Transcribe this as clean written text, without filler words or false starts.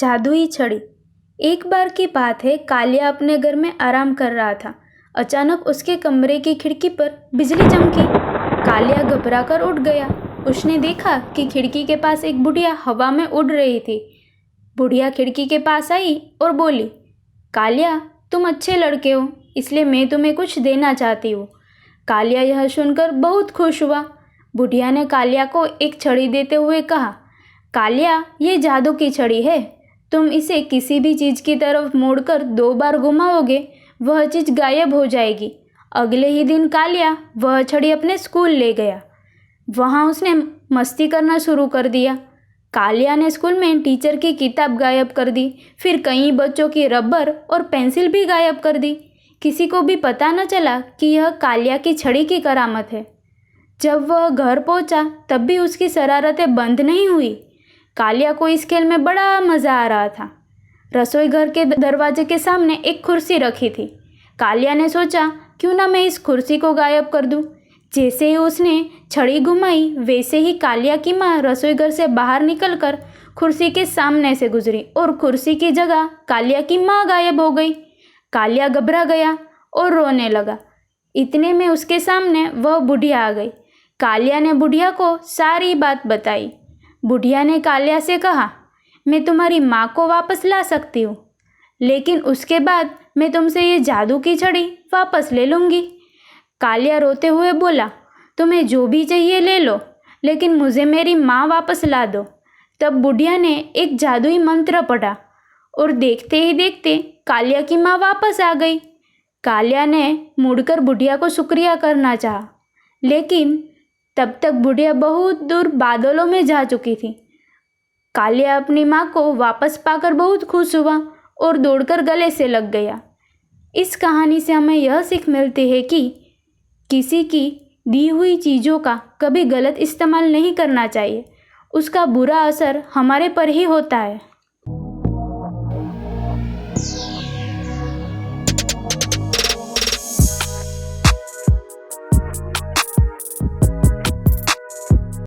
जादुई छड़ी। एक बार की बात है, कालिया अपने घर में आराम कर रहा था। अचानक उसके कमरे की खिड़की पर बिजली चमकी। कालिया घबराकर उठ गया। उसने देखा कि खिड़की के पास एक बुढ़िया हवा में उड़ रही थी। बुढ़िया खिड़की के पास आई और बोली, कालिया, तुम अच्छे लड़के हो, इसलिए मैं तुम्हें कुछ देना चाहती हूँ। कालिया यह सुनकर बहुत खुश हुआ। बुढ़िया ने कालिया को एक छड़ी देते हुए कहा, कालिया, ये जादू की छड़ी है। तुम इसे किसी भी चीज़ की तरफ मोड़कर 2 बार घुमाओगे, वह चीज़ गायब हो जाएगी। अगले ही दिन कालिया वह छड़ी अपने स्कूल ले गया। वहाँ उसने मस्ती करना शुरू कर दिया। कालिया ने स्कूल में टीचर की किताब गायब कर दी, फिर कई बच्चों की रबर और पेंसिल भी गायब कर दी। किसी को भी पता न चला कि यह कालिया की छड़ी की करामत है। जब वह घर पहुंचा तब भी उसकी शरारतें बंद नहीं हुई। कालिया को इस खेल में बड़ा मज़ा आ रहा था। रसोई घर के दरवाजे के सामने एक कुर्सी रखी थी। कालिया ने सोचा, क्यों ना मैं इस कुर्सी को गायब कर दूं। जैसे ही उसने छड़ी घुमाई, वैसे ही कालिया की माँ रसोई घर से बाहर निकलकर कुर्सी के सामने से गुजरी और कुर्सी की जगह कालिया की माँ गायब हो गई। कालिया घबरा गया और रोने लगा। इतने में उसके सामने वह बुढ़िया आ गई। कालिया ने बुढ़िया को सारी बात बताई। बुढ़िया ने कालिया से कहा, मैं तुम्हारी माँ को वापस ला सकती हूँ, लेकिन उसके बाद मैं तुमसे ये जादू की छड़ी वापस ले लूँगी। कालिया रोते हुए बोला, तुम्हें जो भी चाहिए ले लो, लेकिन मुझे मेरी माँ वापस ला दो। तब बुढ़िया ने एक जादुई मंत्र पढ़ा और देखते ही देखते कालिया की माँ वापस आ गई। कालिया ने मुड़कर बुढ़िया को शुक्रिया करना चाहा, लेकिन तब तक बुढ़िया बहुत दूर बादलों में जा चुकी थी। कालिया अपनी माँ को वापस पाकर बहुत खुश हुआ और दौड़कर गले से लग गया। इस कहानी से हमें यह सीख मिलती है कि किसी की दी हुई चीज़ों का कभी गलत इस्तेमाल नहीं करना चाहिए। उसका बुरा असर हमारे पर ही होता है।